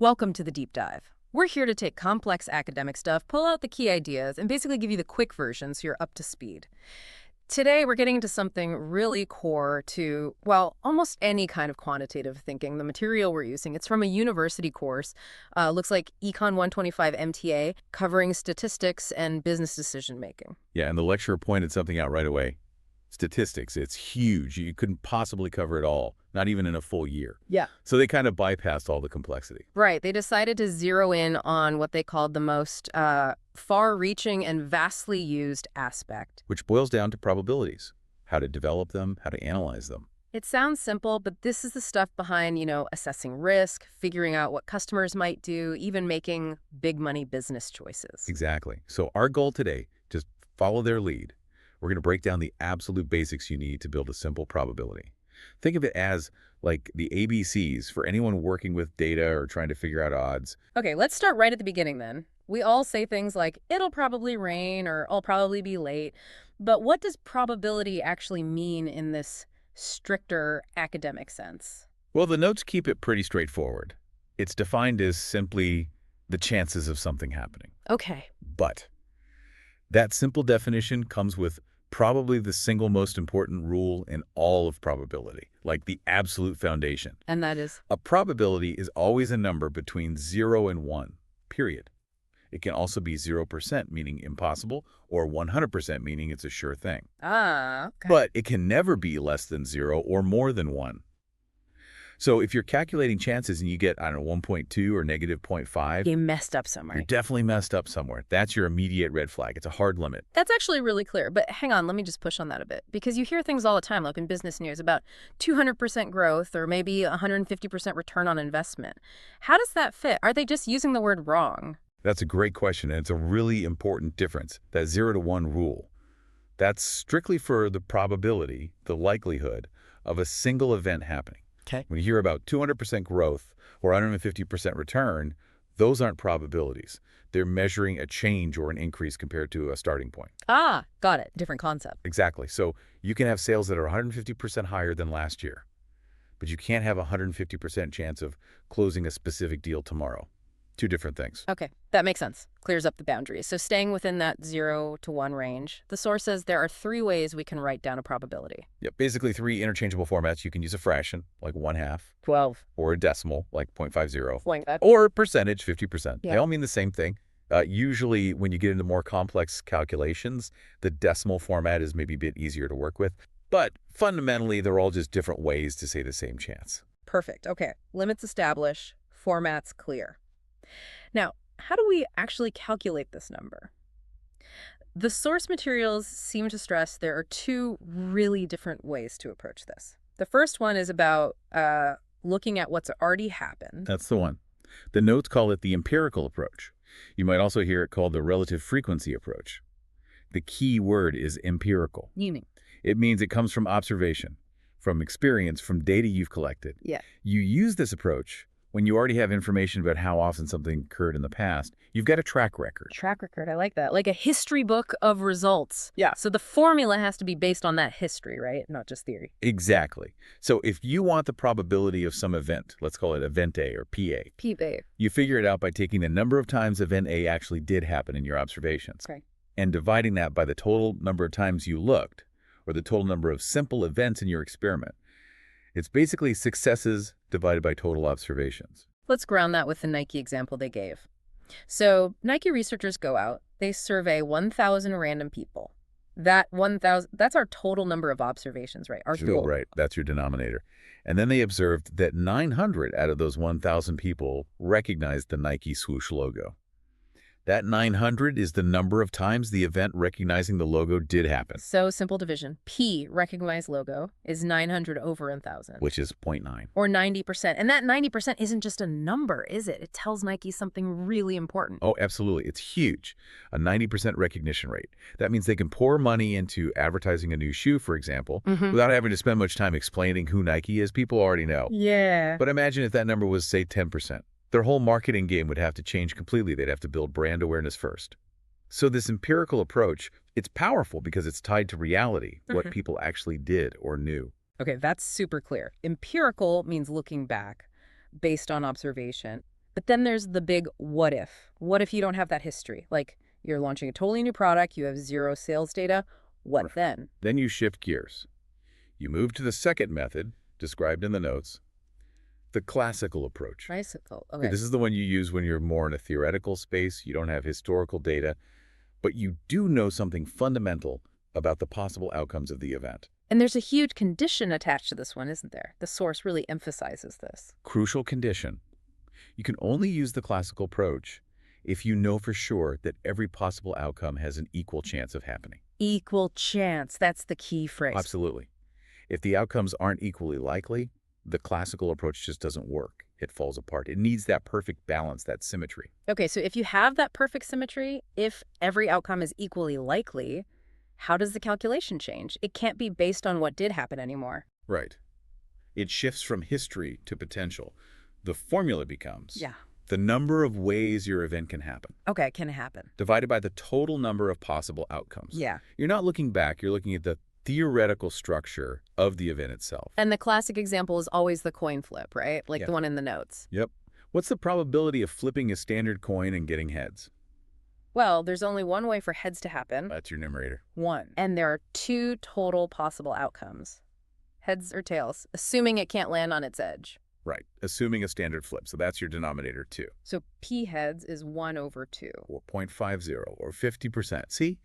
Welcome to the deep dive. We're here to take complex academic stuff, pull out the key ideas, and basically give you the quick version so you're up to speed. Today, we're getting into something really core to, well, almost any kind of quantitative thinking. The material we're using, it's from a university course, looks like Econ 125 MTA, covering statistics and business decision making. Yeah, and the lecturer pointed something out right away. Statistics, it's huge. You couldn't possibly cover it all, not even in a full year. Yeah. So they kind of bypassed all the complexity. Right. They decided to zero in on what they called the most far-reaching and vastly used aspect. Which boils down to probabilities, how to develop them, how to analyze them. It sounds simple, but this is the stuff behind, assessing risk, figuring out what customers might do, even making big money business choices. Exactly. So our goal today, just follow their lead. We're going to break down the absolute basics you need to build a simple probability. Think of it as like the ABCs for anyone working with data or trying to figure out odds. Okay, let's start right at the beginning then. We all say things like, it'll probably rain or I'll probably be late. But what does probability actually mean in this stricter academic sense? Well, the notes keep it pretty straightforward. It's defined as simply the chances of something happening. Okay. But that simple definition comes with probably the single most important rule in all of probability, like the absolute foundation. And that is? A probability is always a number between 0 and 1, period. It can also be 0%, meaning impossible, or 100%, meaning it's a sure thing. Ah, okay. But it can never be less than 0 or more than 1. So if you're calculating chances and you get, 1.2 or negative 0.5, You messed up somewhere. you're definitely messed up somewhere. That's your immediate red flag. It's a hard limit. That's actually really clear. But hang on, let me just push on that a bit. Because you hear things all the time, like in business news, about 200% growth or maybe 150% return on investment. How does that fit? Are they just using the word wrong? That's a great question, and it's a really important difference, that 0 to 1 rule. That's strictly for the probability, the likelihood, of a single event happening. Okay. When you hear about 200% growth or 150% return, those aren't probabilities. They're measuring a change or an increase compared to a starting point. Ah, got it. Different concept. Exactly. So you can have sales that are 150% higher than last year, but you can't have a 150% chance of closing a specific deal tomorrow. Two different things. Okay, that makes sense. Clears up the boundaries. So staying within that 0 to 1 range, the source says there are 3 ways we can write down a probability. Yep, basically 3 interchangeable formats. You can use a fraction, like 1/2, 12. or a decimal, like 0.50, Like that. or a percentage, 50%. Yeah. They all mean the same thing. Usually, when you get into more complex calculations, the decimal format is maybe a bit easier to work with. But fundamentally, they're all just different ways to say the same chance. Perfect. Okay, limits established, formats clear. Now, how do we actually calculate this number? The source materials seem to stress there are 2 really different ways to approach this. The first one is about looking at what's already happened. That's the one. The notes call it the empirical approach. You might also hear it called the relative frequency approach. The key word is empirical. Meaning? It means it comes from observation, from experience, from data you've collected. Yeah. You use this approach when you already have information about how often something occurred in the past. You've got a track record. Track record, I like that. Like a history book of results. Yeah. So the formula has to be based on that history, right? Not just theory. Exactly. So if you want the probability of some event, let's call it event A or PA, P-babe. you figure it out by taking the number of times event A actually did happen in your observations, Okay. and dividing that by the total number of times you looked, or the total number of simple events in your experiment. It's basically successes divided by total observations. Let's ground that with the Nike example they gave. So Nike researchers go out, they survey 1,000 random people. That 1,000, that's our total number of observations, right? Our total. Right, that's your denominator. And then they observed that 900 out of those 1,000 people recognized the Nike swoosh logo. That 900 is the number of times the event recognizing the logo did happen, So simple division. P, recognized logo, is 900 over 1,000. which is 0.9. Or 90%. And that 90% isn't just a number, is it? It tells Nike something really important. Oh, absolutely. It's huge. A 90% recognition rate. That means they can pour money into advertising a new shoe, for example, without having to spend much time explaining who Nike is. People already know. Yeah. But imagine if that number was, say, 10%. Their whole marketing game would have to change completely. They'd have to build brand awareness first. So this empirical approach, it's powerful because it's tied to reality, what people actually did or knew. Okay, that's super clear. Empirical means looking back, based on observation. But then there's the big what if. What if you don't have that history? Like, you're launching a totally new product, you have zero sales data. What Right. then? Then you shift gears. You move to the second method, described in the notes, the classical approach. Tricycle. Okay, Okay. this is the one you use when you're more in a theoretical space, you don't have historical data, but you do know something fundamental about the possible outcomes of the event. And there's a huge condition attached to this one, isn't there? The source really emphasizes this. Crucial condition. You can only use the classical approach if you know for sure that every possible outcome has an equal chance of happening. Equal chance. That's the key phrase. Absolutely. If the outcomes aren't equally likely, the classical approach just doesn't work. It falls apart. It needs that perfect balance, that symmetry. Okay, so if you have that perfect symmetry, if every outcome is equally likely, how does the calculation change? It can't be based on what did happen anymore. Right. It shifts from history to potential. The formula becomes Yeah. the number of ways your event can happen, Okay, can it happen? divided by the total number of possible outcomes. Yeah. You're not looking back, you're looking at the theoretical structure of the event itself. And the classic example is always the coin flip, right? Like Yeah. the one in the notes. Yep. What's the probability of flipping a standard coin and getting heads? Well, there's only one way for heads to happen. That's your numerator. One. And there are two total possible outcomes. Heads or tails, assuming it can't land on its edge. Right. Assuming a standard flip. So that's your denominator too. So P heads is 1 over 2. Or 0.50 or 50%. See,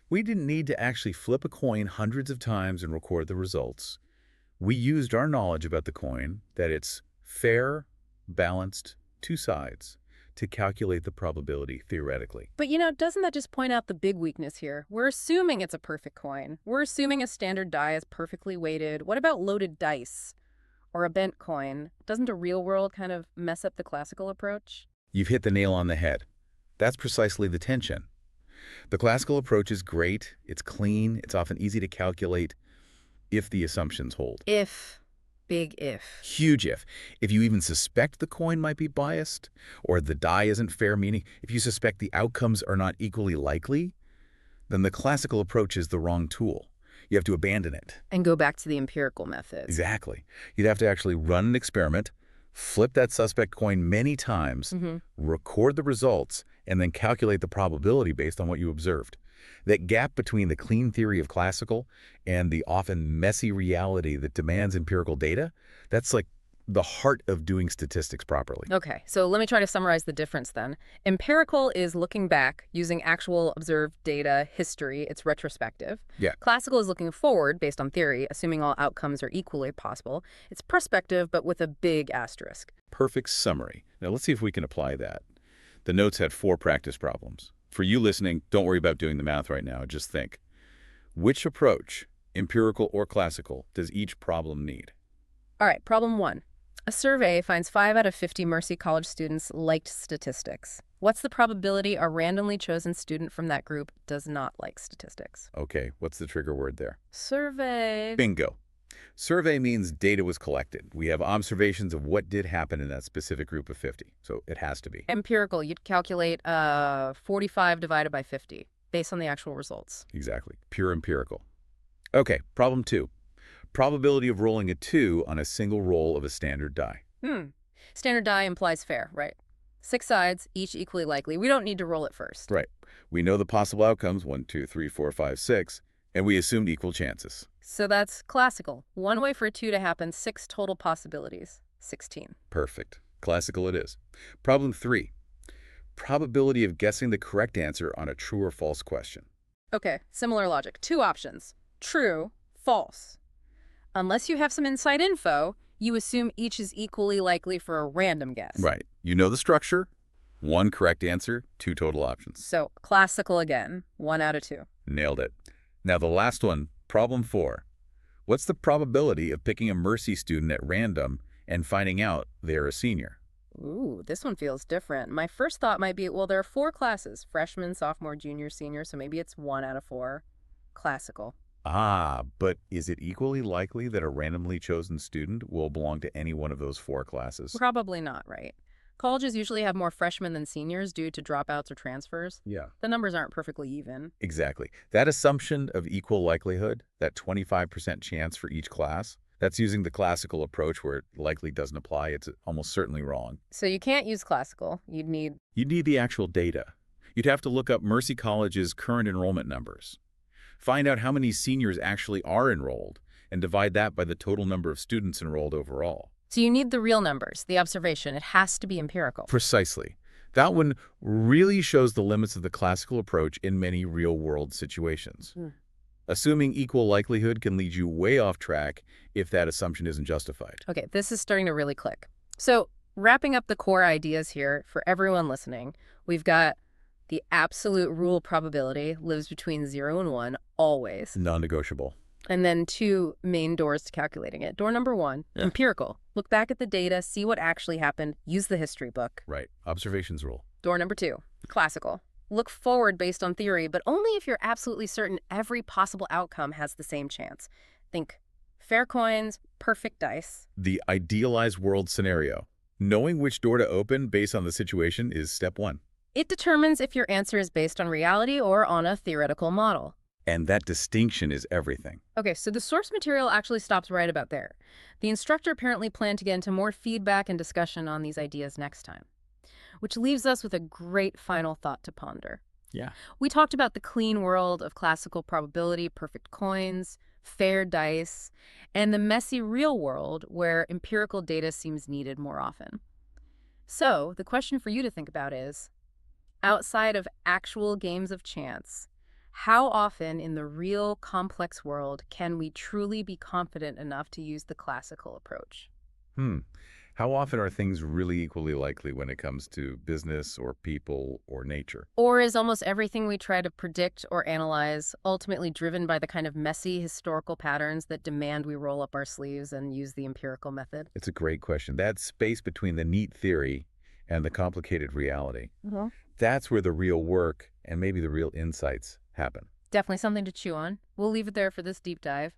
we didn't need to actually flip a coin hundreds of times and record the results. We used our knowledge about the coin, that it's fair, balanced, two sides, to calculate the probability theoretically. But doesn't that just point out the big weakness here? We're assuming it's a perfect coin. We're assuming a standard die is perfectly weighted. What about loaded dice? Or a bent coin? Doesn't a real world kind of mess up the classical approach? You've hit the nail on the head. That's precisely the tension. The classical approach is great, it's clean, it's often easy to calculate if the assumptions hold. If. Big if. Huge if. If you even suspect the coin might be biased, or the die isn't fair, meaning if you suspect the outcomes are not equally likely, then the classical approach is the wrong tool. You have to abandon it. And go back to the empirical method. Exactly. You'd have to actually run an experiment, flip that suspect coin many times, record the results, and then calculate the probability based on what you observed. That gap between the clean theory of classical and the often messy reality that demands empirical data, that's like the heart of doing statistics properly. Okay, so let me try to summarize the difference then. Empirical is looking back, using actual observed data, history, it's retrospective. Yeah. Classical is looking forward, based on theory, assuming all outcomes are equally possible. It's prospective, but with a big asterisk. Perfect summary. Now let's see if we can apply that. The notes had 4 practice problems. For you listening, don't worry about doing the math right now. Just think. Which approach, empirical or classical, does each problem need? All right, problem 1. A survey finds 5 out of 50 Mercy College students liked statistics. What's the probability a randomly chosen student from that group does not like statistics? Okay, what's the trigger word there? Survey. Bingo. Survey means data was collected. We have observations of what did happen in that specific group of 50, so it has to be. Empirical, you'd calculate 45 divided by 50, based on the actual results. Exactly. Pure empirical. Okay, problem 2. Probability of rolling a 2 on a single roll of a standard die. Standard die implies fair, right? 6 sides, each equally likely. We don't need to roll it first. Right. We know the possible outcomes, 1, 2, 3, 4, 5, 6, and we assumed equal chances. So that's classical. One way for a 2 to happen, 6 total possibilities. 16. Perfect. Classical it is. Problem 3. Probability of guessing the correct answer on a true or false question. Okay, similar logic. 2 options. True, false. Unless you have some inside info, you assume each is equally likely for a random guess. Right. You know the structure. 1 correct answer, 2 total options. So classical again, 1 out of 2. Nailed it. Now the last one, problem 4. What's the probability of picking a Mercy student at random and finding out they're a senior? Ooh, this one feels different. My first thought might be, well, there are 4 classes, freshman, sophomore, junior, senior, so maybe it's 1 out of 4. Classical. Ah, but is it equally likely that a randomly chosen student will belong to any one of those 4 classes? Probably not, right? Colleges usually have more freshmen than seniors due to dropouts or transfers. Yeah. The numbers aren't perfectly even. Exactly. That assumption of equal likelihood, that 25% chance for each class, That's using the classical approach where it likely doesn't apply. It's almost certainly wrong. So you can't use classical. You'd need... You'd need the actual data. You'd have to look up Mercy College's current enrollment numbers, find out how many seniors actually are enrolled, and divide that by the total number of students enrolled overall. So you need the real numbers, the observation. It has to be empirical. Precisely. That one really shows the limits of the classical approach in many real-world situations. Assuming equal likelihood can lead you way off track if that assumption isn't justified. Okay, this is starting to really click. So wrapping up the core ideas here for everyone listening, we've got the absolute rule probability lives between 0 and 1 always. Non-negotiable. And then 2 main doors to calculating it. Door number 1, empirical. Look back at the data, see what actually happened, use the history book. Right. Observations rule. Door number 2, classical. Look forward based on theory, but only if you're absolutely certain every possible outcome has the same chance. Think fair coins, perfect dice. The idealized world scenario. Knowing which door to open based on the situation is step 1. It determines if your answer is based on reality or on a theoretical model. And that distinction is everything. Okay, so the source material actually stops right about there. The instructor apparently planned to get into more feedback and discussion on these ideas next time, which leaves us with a great final thought to ponder. Yeah. We talked about the clean world of classical probability, perfect coins, fair dice, and the messy real world where empirical data seems needed more often. So the question for you to think about is, outside of actual games of chance, how often in the real complex world can we truly be confident enough to use the classical approach? How often are things really equally likely when it comes to business or people or nature? Or is almost everything we try to predict or analyze ultimately driven by the kind of messy historical patterns that demand we roll up our sleeves and use the empirical method? It's a great question. That space between the neat theory and the complicated reality. That's where the real work and maybe the real insights happen. Definitely something to chew on. We'll leave it there for this deep dive.